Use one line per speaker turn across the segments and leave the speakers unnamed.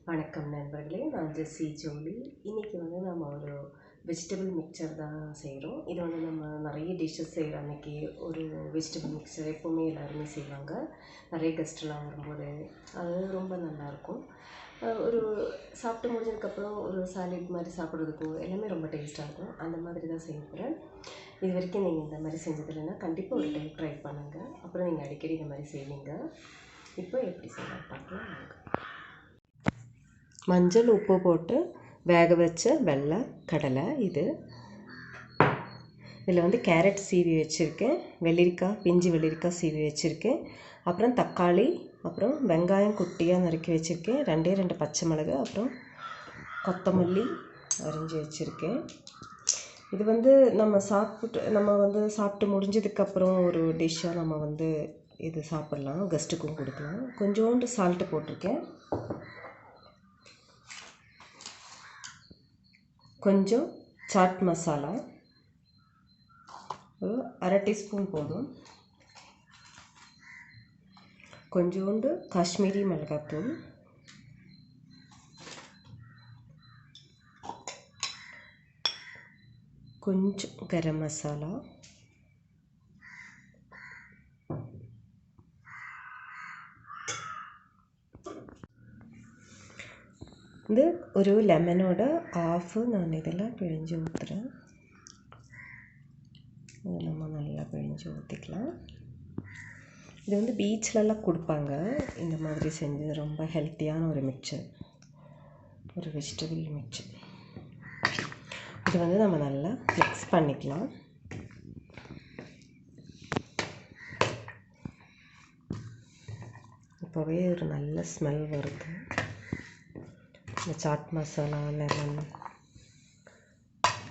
வணக்கம் நண்பர்களே, நான் ஜெஸ்ஸி ஜோலி. இன்றைக்கி நம்ம ஒரு வெஜிடபிள் மிக்சர் தான் செய்கிறோம். இது நம்ம நிறைய டிஷ்ஷஸ் செய்கிற அன்றைக்கி ஒரு வெஜிடபிள் மிக்சர் எப்போவுமே எல்லாருமே செய்வாங்க. நிறைய கெஸ்ட்டெல்லாம் வரும்போது அது ரொம்ப நல்லாயிருக்கும். ஒரு சாப்பிட்டு முடிஞ்சதுக்கப்புறம் ஒரு சாலட் மாதிரி சாப்பிட்றதுக்கும் எல்லாமே ரொம்ப டேஸ்ட்டாக இருக்கும். அந்த மாதிரி தான் செய்ய போகிறேன். இது வரைக்கும் நீங்கள் இந்த மாதிரி செஞ்சதில்லைன்னா கண்டிப்பாக ஒரு டைம் ட்ரை பண்ணுங்கள். அப்புறம் நீங்கள் அடிக்கடி இந்த மாதிரி செய்வீங்க. இப்போ எப்படி செய்யலாம் பார்க்கலாம் வாங்க. மஞ்சள் உப்பு போட்டு வேக வச்ச வெள்ளை கடலை இது. இதில் கேரட் சீவி வச்சுருக்கேன், வெள்ளரிக்காய் பிஞ்சு வெள்ளரிக்காய் சீவி வச்சுருக்கேன், அப்புறம் தக்காளி, அப்புறம் வெங்காயம் குட்டியாக நறுக்கி வச்சுருக்கேன், 2 பச்சை மிளகாய், அப்புறம் கொத்தமல்லி அரிஞ்சு வச்சுருக்கேன். இது நம்ம சாப்பிட்டு முடிஞ்சதுக்கப்புறம் ஒரு டிஷ்ஷாக நம்ம இது சாப்பிட்லாம், கெஸ்ட்டுக்கும் கொடுக்கலாம். கொஞ்சோண்டு சால்ட்டு போட்டிருக்கேன், கொஞ்சம் சாட் மசாலா ஒரு 1/2 டீஸ்பூன் போதும், கொஞ்சோண்டு காஷ்மீரி மிளகாத்தூள், கொஞ்சம் கரம் மசாலா, ஒரு லெமனோட ஆஃபு நான் இதெல்லாம் பிழிஞ்சு ஊற்றுறேன். இதை நம்ம நல்லா பிழிஞ்சு ஊற்றிக்கலாம். இது பீச்லலாம் கொடுப்பாங்க. இந்த மாதிரி செஞ்சு ரொம்ப ஹெல்த்தியான ஒரு மிக்சர், ஒரு வெஜிடபிள் மிக்சர். இது நம்ம நல்லா மிக்ஸ் பண்ணிக்கலாம். இப்போவே ஒரு நல்ல ஸ்மெல் வருது. இந்த சாட் மசாலா, லெமன்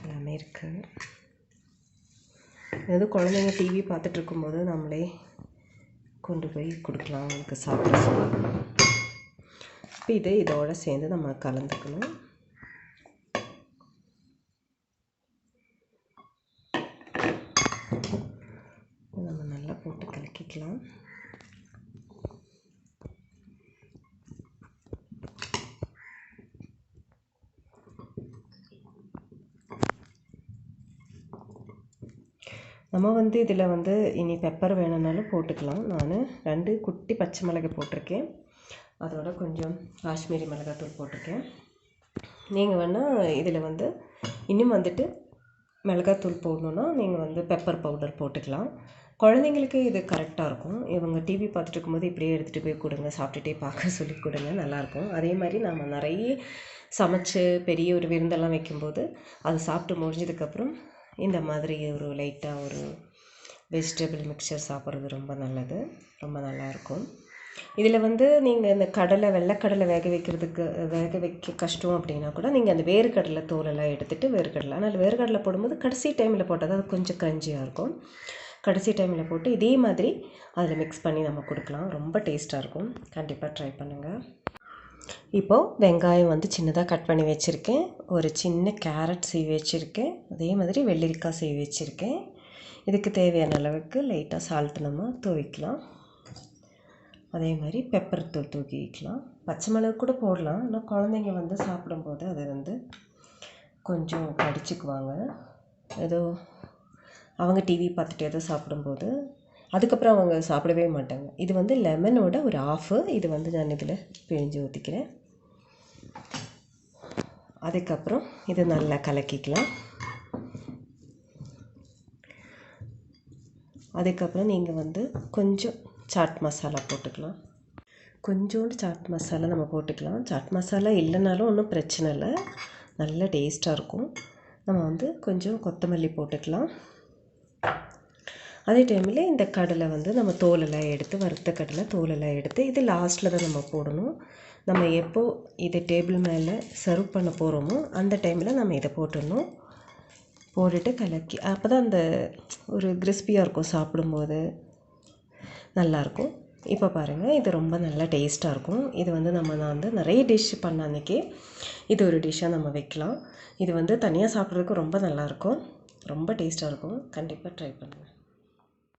எல்லாமே இருக்குது. குழந்தைங்க டிவி பார்த்துட்டு இருக்கும்போது நம்மளே கொண்டு போய் கொடுக்கலாம் அவங்களுக்கு சாப்பிட சொல்லலாம். இப்போ இதோடு சேர்ந்து நம்ம கலந்துக்கணும். நம்ம நல்லா போட்டு கலக்கிக்கலாம். நம்ம இதில் இனி பெப்பர் வேணும்னாலும் போட்டுக்கலாம். நான் 2 குட்டி பச்சை மிளகாய் போட்டிருக்கேன், அதோட கொஞ்சம் காஷ்மீரி மிளகாத்தூள் போட்டிருக்கேன். நீங்கள் வேணால் இதில் இன்னும் மிளகாத்தூள் போடணுன்னா நீங்கள் பெப்பர் பவுடர் போட்டுக்கலாம். குழந்தைங்களுக்கு இது கரெக்டாக இருக்கும். இவங்க டிவி பார்த்துட்டு இருக்கும்போது இப்படியே எடுத்துகிட்டு போய் கொடுங்க, சாப்பிட்டுட்டே பார்க்க சொல்லி கொடுங்க, நல்லாயிருக்கும். அதே மாதிரி நம்ம நிறைய சமைச்சு பெரிய ஒரு விருந்தெல்லாம் வைக்கும்போது அது சாப்பிட்டு முடிஞ்சதுக்கப்புறம் இந்த மாதிரி ஒரு லைட்டாக ஒரு வெஜிடபிள் மிக்சர் சாப்பிட்றது ரொம்ப நல்லது, ரொம்ப நல்லாயிருக்கும். இதில் நீங்கள் இந்த வெள்ளைக்கடலை வேக வைக்க கஷ்டம் அப்படின்னா கூட நீங்கள் அந்த வேர்க்கடலை தோலெல்லாம் எடுத்துகிட்டு வேர்க்கடலை, ஆனால் வேர்க்கடலை போடும்போது கடைசி டைமில் போட்டால் அது கொஞ்சம் க்ரன்ச்சியாக இருக்கும். கடைசி டைமில் போட்டு இதே மாதிரி அதில் மிக்ஸ் பண்ணி நம்ம கொடுக்கலாம். ரொம்ப டேஸ்ட்டாக இருக்கும். கண்டிப்பாக ட்ரை பண்ணுங்கள். இப்போது வெங்காயம் சின்னதாக கட் பண்ணி வச்சுருக்கேன், ஒரு சின்ன கேரட் சீவி வச்சுருக்கேன், அதே மாதிரி வெள்ளரிக்காய் சீவி வச்சுருக்கேன். இதுக்கு தேவையான அளவுக்கு லைட்டாக சால்ட் நம்ம தூவிக்கலாம். அதே மாதிரி பெப்பர் தூள் தூக்கிக்கலாம். பச்சை மிளகு கூட போடலாம், ஆனால் குழந்தைங்க சாப்பிடும்போது அது கொஞ்சம் கடிச்சிக்குவாங்க. ஏதோ அவங்க டிவி பார்த்துட்டு ஏதோ சாப்பிடும்போது அதுக்கப்புறம் அவங்க சாப்பிடவே மாட்டாங்க. இது லெமனோட ஒரு ஆஃபு. இது நான் இதில் பிழிஞ்சு ஊற்றிக்கிறேன். அதுக்கப்புறம் இது நல்லா கலக்கிக்கலாம். அதுக்கப்புறம் நீங்கள் கொஞ்சம் சாட் மசாலா போட்டுக்கலாம். கொஞ்சோண்டு சாட் மசாலா நம்ம போட்டுக்கலாம். சாட் மசாலா இல்லைனாலும் ஒன்றும் பிரச்சனை இல்லை, நல்ல டேஸ்ட்டாக இருக்கும். நம்ம கொஞ்சம் கொத்தமல்லி போட்டுக்கலாம். அதே டைமில் இந்த கடலை நம்ம தோலெல்லாம் எடுத்து, வறுத்த கடலை தோலெல்லாம் எடுத்து இது லாஸ்ட்டில் தான் நம்ம போடணும். நம்ம எப்போது இதை டேபிள் மேலே சர்வ் பண்ண போகிறோமோ அந்த டைமில் நம்ம இதை போட்டுடணும். போட்டுட்டு கலக்கி, அப்போ தான் அந்த ஒரு கிறிஸ்பியாக இருக்கும், சாப்பிடும்போது நல்லாயிருக்கும். இப்போ பாருங்கள், இது ரொம்ப நல்லா டேஸ்ட்டாக இருக்கும். இது நான் நிறைய டிஷ் பண்ண அன்றைக்கி இது ஒரு டிஷ்ஷாக நம்ம வைக்கலாம். இது தனியாக சாப்பிட்றதுக்கு ரொம்ப நல்லாயிருக்கும், ரொம்ப டேஸ்ட்டாக இருக்கும். கண்டிப்பாக ட்ரை பண்ணுங்கள்.